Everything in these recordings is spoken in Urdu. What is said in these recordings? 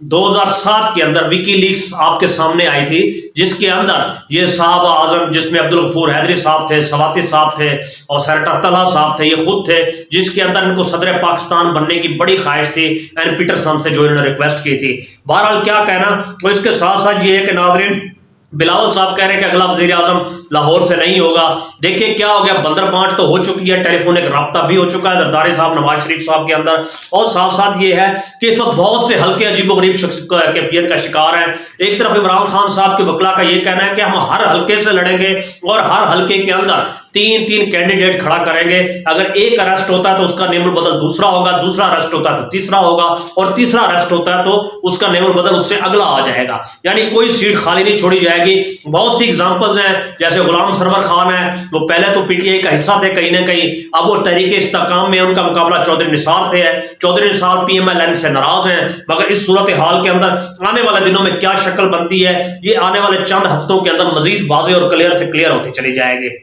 2007 کے اندر وکی لیکس آپ کے سامنے آئی تھی، جس کے اندر یہ صاحب اعظم، جس میں عبدالغفور حیدری صاحب تھے، سواتی صاحب تھے اور سینیٹر طلحہ صاحب تھے، یہ خود تھے، جس کے اندر ان کو صدر پاکستان بننے کی بڑی خواہش تھی این پیٹرسن سے، جو انہوں نے ریکویسٹ کی تھی۔ بہرحال کیا کہنا، اور اس کے ساتھ ساتھ یہ ہے کہ ناظرین بلاول صاحب کہہ رہے ہیں کہ اگلا وزیر اعظم لاہور سے نہیں ہوگا۔ دیکھیں کیا ہو گیا، بندر بانٹ تو ہو چکی ہے، ٹیلی فونک رابطہ بھی ہو چکا ہے زرداری صاحب نواز شریف صاحب کے اندر، اور ساتھ ساتھ یہ ہے کہ اس وقت بہت سے حلقے عجیب و غریب کیفیت کا شکار ہیں۔ ایک طرف عمران خان صاحب کے وکلا کا یہ کہنا ہے کہ ہم ہر حلقے سے لڑیں گے اور ہر حلقے کے اندر تین کینڈیڈیٹ کھڑا کریں گے، اگر ایک اریسٹ ہوتا ہے تو اس کا نعم البدل دوسرا ہوگا، دوسرا اریسٹ ہوتا ہے تو تیسرا ہوگا، اور تیسرا اریسٹ ہوتا ہے تو اس کا نعم البدل اس سے اگلا آ جائے گا، یعنی کوئی سیٹ خالی نہیں چھوڑی جائے گی۔ بہت سی ایگزامپلز ہیں، جیسے غلام سرور خان ہے، وہ پہلے تو پی ٹی آئی کا حصہ تھے کہیں نہ کہیں، اب وہ تحریک استحکام میں ان کا مقابلہ چودھری نثار سے ہے۔ چودھری نثار پی ایم ایل این سے ناراض ہیں، مگر اس صورتحال کے اندر آنے والے دنوں میں کیا شکل بنتی ہے، یہ آنے والے چند ہفتوں کے اندر مزید واضح اور کلیئر سے کلیئر ہوتی چلی جائے گی۔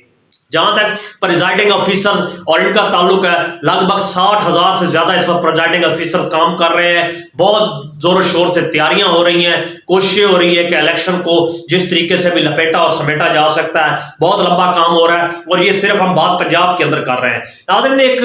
جہاں تک پریزائڈنگ آفیسر اور ان کا تعلق ہے، لگ بھگ 60,000 سے زیادہ اس وقت پریزائڈنگ آفیسر کام کر رہے ہیں، بہت زور و شور سے تیاریاں ہو رہی ہیں، کوششیں ہو رہی ہے کہ الیکشن کو جس طریقے سے بھی لپیٹا اور سمیٹا جا سکتا ہے، بہت لمبا کام ہو رہا ہے، اور یہ صرف ہم بات پنجاب کے اندر کر رہے ہیں۔ ناظرین ایک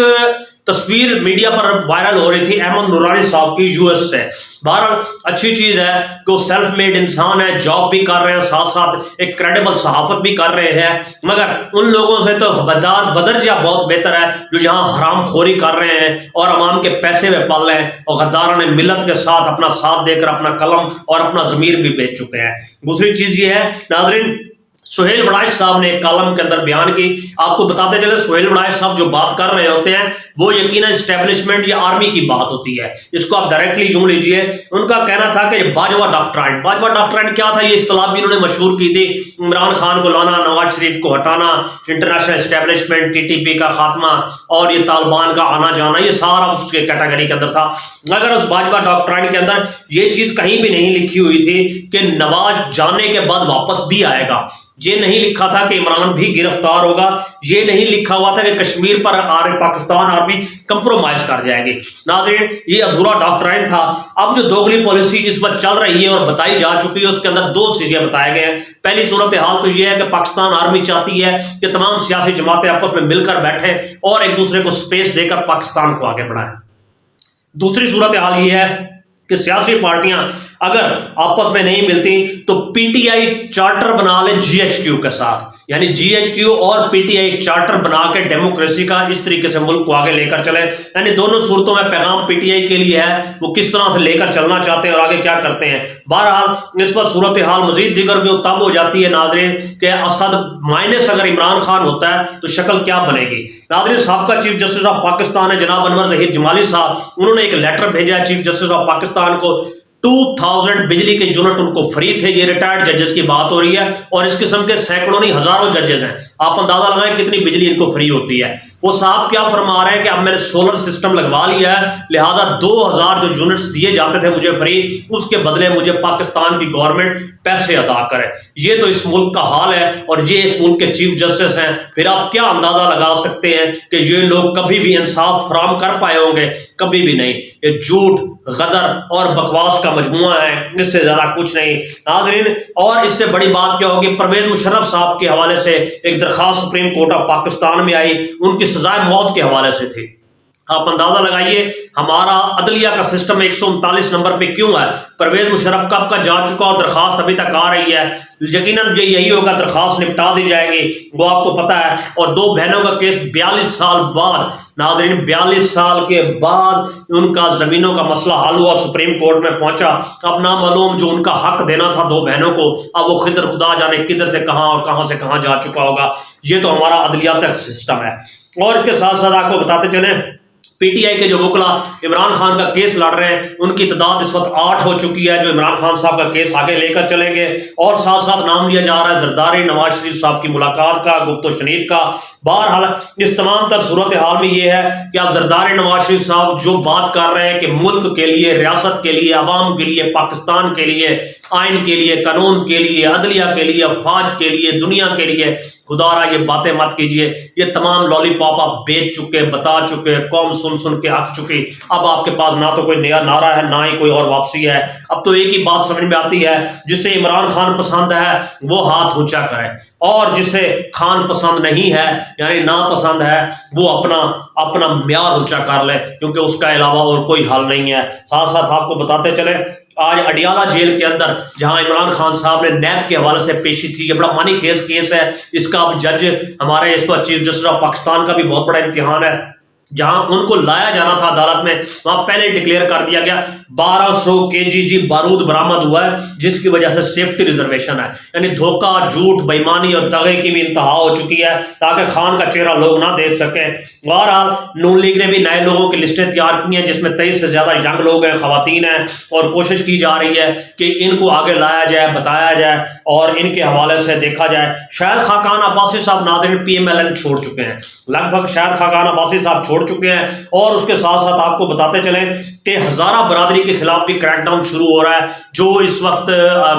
تصویر میڈیا پر وائرل ہو رہی تھی احمد نورانی صاحب کی یو ایس سے۔ بہرحال اچھی چیز ہے کہ وہ سیلف میڈ انسان ہے، جاب بھی کر رہے ہیں، ساتھ ساتھ ایک کریڈیبل صحافت بھی کر رہے ہیں، مگر ان لوگوں سے تو بدرجہ بہت بہتر ہے جو یہاں حرام خوری کر رہے ہیں اور عوام کے پیسے میں پل رہے ہیں، اور غداران ملت کے ساتھ اپنا ساتھ دے کر اپنا قلم اور اپنا ضمیر بھی بیچ چکے ہیں۔ دوسری چیز یہ ہے ناظرین، سہیل بڑائش صاحب نے ایک کالم کے اندر بیان کی، آپ کو بتاتے چلے سہیل بڑائش صاحب جو بات کر رہے ہوتے ہیں وہ یقیناً اسٹیبلشمنٹ یا آرمی کی بات ہوتی ہے، اس کو آپ ڈائریکٹلی یوں لیجئے۔ ان کا کہنا تھا کہ باجوہ ڈاکٹرائن کیا تھا، یہ اصطلاح بھی انہوں نے مشہور کی تھی، عمران خان کو لانا، نواز شریف کو ہٹانا، international establishment, T T P کا خاتمہ اور یہ طالبان کا آنا جانا، یہ سارا اس کے کیٹیگری کے اندر تھا، مگر اس باجوہ ڈاکٹرائن کے اندر یہ چیز کہیں بھی نہیں لکھی ہوئی تھی کہ نواز جانے کے بعد واپس بھی آئے گا، یہ نہیں لکھا تھا کہ عمران بھی گرفتار ہوگا، یہ نہیں لکھا ہوا تھا کہ کشمیر پر پاکستان آرمی کمپرومائز کر جائے گی۔ ناظرین یہ ادھورا ڈاکٹرائن تھا۔ اب جو دوگلی پالیسی اس وقت چل رہی ہے اور بتائی جا چکی ہے، اس کے اندر دو سیگے بتائے گئے ہیں۔ پہلی صورتحال تو یہ ہے کہ پاکستان آرمی چاہتی ہے کہ تمام سیاسی جماعتیں آپس میں مل کر بیٹھیں اور ایک دوسرے کو سپیس دے کر پاکستان کو آگے بڑھائیں۔ دوسری صورتحال یہ ہے کہ سیاسی پارٹیاں اگر آپس میں نہیں ملتی تو پی ٹی آئی چارٹر بنا لے جی ایچ کیو کے ساتھ، یعنی جی ایچ کیو اور پی ٹی آئی چارٹر بنا کے ڈیموکریسی کا اس طریقے سے ملک کو آگے لے کر چلے، یعنی دونوں صورتوں میں پیغام پی ٹی آئی کے لیے ہے، وہ کس طرح سے لے کر چلنا چاہتے ہیں اور آگے کیا کرتے ہیں۔ بہرحال اس پر صورتحال مزید دیگر میں تب ہو جاتی ہے ناظرین کہ اسد مائنس اگر عمران خان ہوتا ہے تو شکل کیا بنے گی۔ ناظرین سابقہ چیف جسٹس آف پاکستان ہے جناب انور ظہیر جمالی صاحب، انہوں نے ایک لیٹر بھیجا ہے چیف جسٹس آف پاکستان کو، 2000 بجلی کے یونٹ ان کو فری تھے، یہ ریٹائرڈ ججز کی بات ہو رہی ہے، اور اس قسم کے سینکڑوں نہیں ہزاروں ججز ہیں، آپ اندازہ لگائیں کتنی بجلی ان کو فری ہوتی ہے۔ وہ صاحب کیا فرما رہے ہیں کہ اب میں نے سولر سسٹم لگوا لیا ہے، لہٰذا 2000 جو یونٹس دیے جاتے تھے مجھے فری، اس کے بدلے مجھے پاکستان کی گورنمنٹ پیسے ادا کرے۔ یہ تو اس ملک کا حال ہے اور یہ اس ملک کے چیف جسٹس ہیں، پھر آپ کیا اندازہ لگا سکتے ہیں کہ یہ لوگ کبھی بھی انصاف فراہم کر پائے ہوں گے؟ کبھی بھی نہیں۔ یہ جھوٹ، غدر اور بکواس کا مجموعہ ہے، اس سے زیادہ کچھ نہیں ناظرین۔ اور اس سے بڑی بات کیا ہوگی، پرویز مشرف صاحب کے حوالے سے ایک درخواست سپریم کورٹ آف پاکستان میں آئی، ان کی سزائے موت کے حوالے سے تھی۔ آپ اندازہ لگائیے ہمارا عدلیہ کا سسٹم 139 نمبر پہ کیوں ہے؟ پرویز مشرف کب کا جا چکا اور درخواست ابھی تک آ رہی ہے، یقیناً یہی ہوگا، درخواست نپٹا دی جائے گی، وہ آپ کو پتا ہے۔ اور دو بہنوں کا کیس 42 سال بعد، ناظرین 42 سال کے بعد ان کا زمینوں کا مسئلہ حل ہوا، سپریم کورٹ میں پہنچا، اب نامعلوم جو ان کا حق دینا تھا دو بہنوں کو، اب وہ خدا جانے کدھر سے کہاں اور کہاں سے کہاں جا چکا ہوگا۔ یہ تو ہمارا عدلیہ سسٹم ہے۔ اور اس کے ساتھ ساتھ آپ کو بتاتے چلیں پی ٹی آئی کے جو وکلا عمران خان کا کیس لڑ رہے ہیں ان کی تعداد اس وقت 8 ہو چکی ہے، جو عمران خان صاحب کا کیس آگے لے کر چلیں گے، اور ساتھ ساتھ نام لیا جا رہا ہے زرداری نواز شریف صاحب کی ملاقات کا، گفت و شنید کا۔ بہرحال اس تمام تر صورتحال میں یہ ہے کہ اب زرداری نواز شریف صاحب جو بات کر رہے ہیں کہ ملک کے لیے، ریاست کے لیے، عوام کے لیے، پاکستان کے لیے آئین کے لیے، قانون کے لیے، عدلیہ کے لیے، فوج کے لیے، دنیا کے لیے خدا را یہ باتیں مت کیجئے. یہ تمام لالی پاپ آپ بیچ چکے، بتا چکے، قوم سن سن کے اک چکی. اب آپ کے پاس نہ تو کوئی نیا نعرہ ہے، نہ ہی کوئی اور واپسی ہے. اب تو ایک ہی بات سمجھ میں آتی ہے، جسے عمران خان پسند ہے وہ ہاتھ اونچا کرے، اور جسے خان پسند نہیں ہے یعنی ناپسند ہے وہ اپنا معیار اونچا کر لے، کیونکہ اس کا علاوہ اور کوئی حل نہیں ہے. ساتھ ساتھ آپ کو بتاتے چلے، آج اڈیالہ جیل کے اندر جہاں عمران خان صاحب نے نیب کے حوالے سے پیشی تھی، یہ بڑا مانی خیز کیس ہے. اس کا اب جج ہمارے اس کو چیف جسٹس آف پاکستان کا بھی بہت بڑا امتحان ہے. جہاں ان کو لایا جانا تھا عدالت میں، وہاں پہلے ڈکلیئر کر دیا گیا 1200 kg بارود برآمد ہوا ہے، جس کی وجہ سے سیفٹی ریزرویشن ہے. یعنی دھوکہ، جھوٹ، بےمانی اور دغے کی بھی انتہا ہو چکی ہے تاکہ خان کا چہرہ لوگ نہ دیکھ سکیں. بہرحال نون لیگ نے بھی نئے لوگوں کی لسٹیں تیار کی ہیں، جس میں 23 سے زیادہ ینگ لوگ ہیں، خواتین ہیں، اور کوشش کی جا رہی ہے کہ ان کو آگے لایا جائے، بتایا جائے اور ان کے حوالے سے دیکھا جائے. شاید خاقان عباسی صاحب ناظرین پی ایم ایل این چھوڑ چکے ہیں، لگ بھگ شاید خاقان عباسی صاحب چھوڑ چکے ہیں. اور اس کے ساتھ ساتھ آپ کو بتاتے چلیں کہ ہزارہ برادری کے خلاف بھی کریک ڈاؤن شروع ہو رہا ہے. جو اس وقت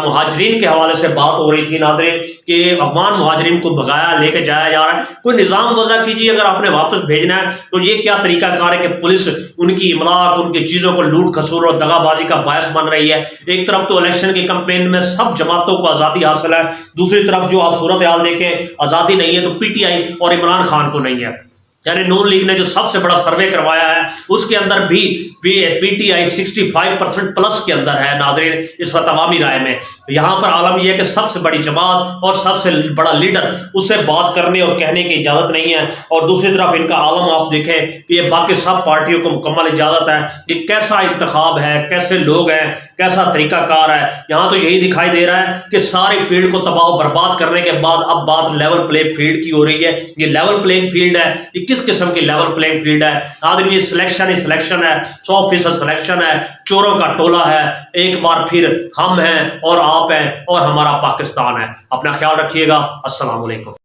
مہاجرین کے حوالے سے بات ہو رہی تھی ناظرین کہ افغان مہاجرین کو بغایا لے کے جایا جا رہا ہے، کوئی نظام وضع کیجیے. اگر آپ نے واپس بھیجنا ہے تو یہ کیا طریقہ کار ہے کہ پولیس ان کی املاک، ان کی چیزوں کو لوٹ کھسور اور دغا بازی کا باعث بن رہی ہے. ایک طرف تو الیکشن کی کمپین میں سب جماعتوں کو آزادی حاصل ہے، دوسری طرف جو آپ صورتحال دیکھیں آزادی نہیں ہے تو پی ٹی آئی اور عمران خان کو نہیں ہے. یعنی نون لیگ نے جو سب سے بڑا سروے کروایا ہے اس کے اندر بھی پی ٹی آئی 65% پلس کے اندر ہے ناظرین اس وقت عوامی رائے میں. یہاں پر عالم یہ ہے کہ سب سے بڑی جماعت اور سب سے بڑا لیڈر اس سے بات کرنے اور کہنے کی اجازت نہیں ہے، اور دوسری طرف ان کا عالم آپ دیکھیں کہ یہ باقی سب پارٹیوں کو مکمل اجازت ہے. یہ کیسا انتخاب ہے، کیسے لوگ ہیں، کیسا طریقہ کار ہے. یہاں تو یہی دکھائی دے رہا ہے کہ ساری فیلڈ کو تباہ و برباد کرنے کے بعد اب بات لیول پلے فیلڈ کی ہو رہی ہے. یہ لیول پلے فیلڈ ہے، کس قسم کی لیول پلینگ فیلڈ ہے آدمی؟ سلیکشن ہی سلیکشن ہے، 100% سلیکشن ہے، چوروں کا ٹولہ ہے. ایک بار پھر ہم ہیں اور آپ ہیں اور ہمارا پاکستان ہے. اپنا خیال رکھیے گا. السلام علیکم.